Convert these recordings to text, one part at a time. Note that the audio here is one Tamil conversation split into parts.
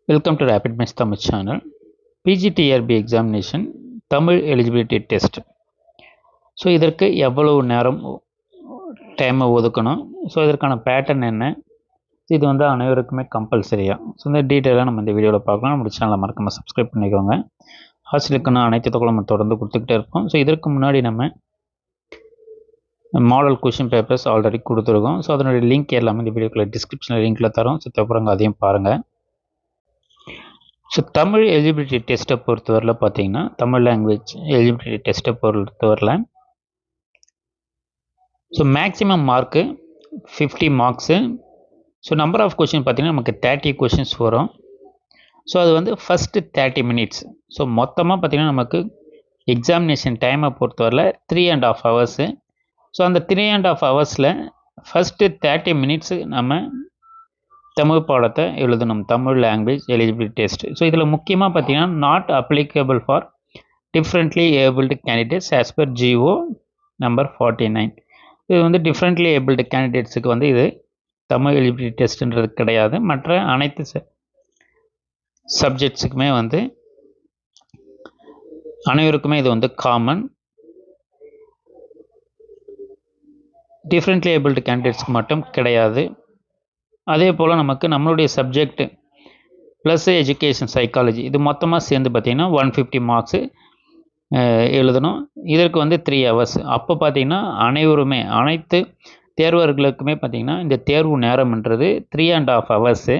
Welcome to Rapid Maths Tamil channel. PGTRB examination Tamil eligibility test. So இதற்கு எவ்வளவு நேரம் டைமை ஒதுக்கணும், ஸோ இதற்கான பேட்டர்ன் என்ன, இது வந்து அனைவருக்குமே கம்பல்சரியாக. ஸோ இந்த டீட்டெயிலாக நம்ம இந்த வீடியோவில் பார்க்கலாம். நம்ம சேனலை மறக்காமல் சப்ஸ்கிரைப் பண்ணிக்கோங்க. ஆசிரியருக்கான அனைத்து தகவலும் நம்ம தொடர்ந்து கொடுத்துக்கிட்டே இருப்போம். ஸோ இதற்கு முன்னாடி நம்ம மாடல் கொஷின் பேப்பர்ஸ் ஆல்ரெடி கொடுத்துருக்கோம். ஸோ அதனுடைய லிங்க் எல்லாமே இந்த வீடியோக்குள்ள டிஸ்கிரிப்ஷனில் லிங்க்கில் தரோம். ஸோ தேவைப்படுறவங்க அதையும் பாருங்கள். ஸோ தமிழ் எலிஜிபிலிட்டி டெஸ்ட்டை பொறுத்தவரையில் பார்த்தீங்கன்னா, தமிழ் லாங்குவேஜ் எலிஜிபிலிட்டி டெஸ்ட்டை பொறுத்தவரையில் so maximum mark 50 marks. So number of question பார்த்திங்கன்னா நமக்கு 30 கொஷின்ஸ் வரும். ஸோ அது வந்து ஃபஸ்ட்டு 30 மினிட்ஸ். ஸோ மொத்தமாக பார்த்திங்கன்னா நமக்கு எக்ஸாமினேஷன் டைமை பொறுத்தவரையில் 3.5 ஹவர்ஸு. ஸோ அந்த 3.5 ஹவர்ஸில் ஃபஸ்ட்டு 30 மினிட்ஸு நம்ம தமிழ் பாடத்தை எழுதணும். Tamil language eligibility test. So இதில் முக்கியமாக பார்த்தீங்கன்னா not applicable for differently abled candidates as per GO number 49. இது வந்து டிஃப்ரெண்ட்லி ஏபிள்டு கேண்டிடேட்ஸுக்கு வந்து இது தமிழ் எலிஜிபிலிட்டி டெஸ்ட்டுன்றது கிடையாது. மற்ற அனைத்து சப்ஜெக்ட்ஸுக்குமே வந்து அனைவருக்குமே இது வந்து காமன். டிஃப்ரெண்ட்லி ஏபிள்டு கேண்டிடேட்ஸ்க்கு மட்டும் கிடையாது. அதே போல் நமக்கு நம்மளுடைய சப்ஜெக்ட் ப்ளஸ் எஜுகேஷன் சைக்காலஜி இது மொத்தமாக சேர்ந்து பார்த்திங்கன்னா 150 மார்க்ஸு எழுதணும். இதற்கு வந்து 3 ஹவர்ஸ். அப்போ பார்த்திங்கன்னா அனைவருமே அனைத்து தேர்வர்களுக்குமே பார்த்திங்கன்னா இந்த தேர்வு நேரம்ன்றது 3.5 ஹவர்ஸு.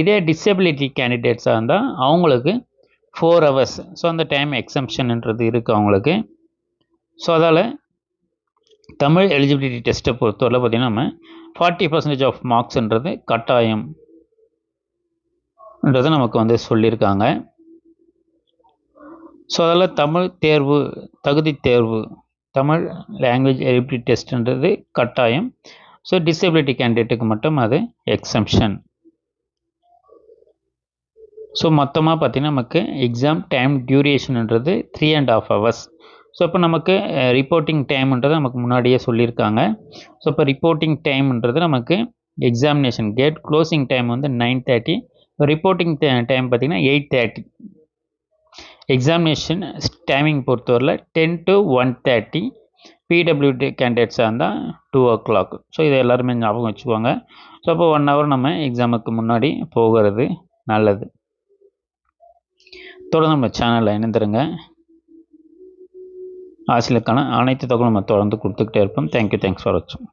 இதே டிசபிலிட்டி கேண்டிடேட்ஸாக இருந்தால் அவங்களுக்கு 4 ஹவர்ஸ். ஸோ அந்த டைம் எக்ஸம்ஷன்ன்றது இருக்குது அவங்களுக்கு. ஸோ அதால் தமிழ் எலிஜிபிலிட்டி டெஸ்ட்டை பொறுத்தவரை பார்த்திங்கன்னா நம்ம 40% ஆஃப் மார்க்ஸ்ன்றது கட்டாயம்ன்றது நமக்கு வந்து சொல்லியிருக்காங்க. ஸோ அதில் தமிழ் தேர்வு தகுதி தேர்வு தமிழ் லாங்குவேஜ் எலிஜிபிலிட்டி டெஸ்ட்ன்றது கட்டாயம். ஸோ டிசபிலிட்டி கேண்டிடேட்டுக்கு மட்டும் அது எக்ஸம்ஷன். ஸோ மொத்தமாக பார்த்திங்கன்னா நமக்கு எக்ஸாம் டைம் டியூரேஷன்ன்றது 3.5 ஹவர்ஸ். ஸோ இப்போ நமக்கு ரிப்போர்ட்டிங் டைம்ன்றது நமக்கு முன்னாடியே சொல்லியிருக்காங்க. ஸோ இப்போ ரிப்போர்ட்டிங் டைம்ன்றது நமக்கு எக்ஸாமினேஷன் கேட் க்ளோசிங் டைம் வந்து 9:30. ரிப்போர்ட்டிங் டைம் பார்த்திங்கன்னா 8:30. எக்ஸாமினேஷன் டைமிங் பொறுத்தவரையில் 10 to 1:30. பிடபிள்யூடி கேண்டிடேட்ஸாக இருந்தால் 2 o'clock. ஸோ இதை எல்லாருமே ஞாபகம் வச்சுக்குவாங்க. ஸோ அப்போ 1 hour நம்ம எக்ஸாமுக்கு முன்னாடி போகிறது நல்லது. தொடர்ந்து நம்ம சேனலில் இணைந்துருங்க. ஆசிரியருக்கான அனைத்து தகவலும் நம்ம தொடர்ந்து கொடுத்துக்கிட்டே இருப்போம். தேங்க்யூ. தேங்க்ஸ் ஃபார் வாட்சிங்.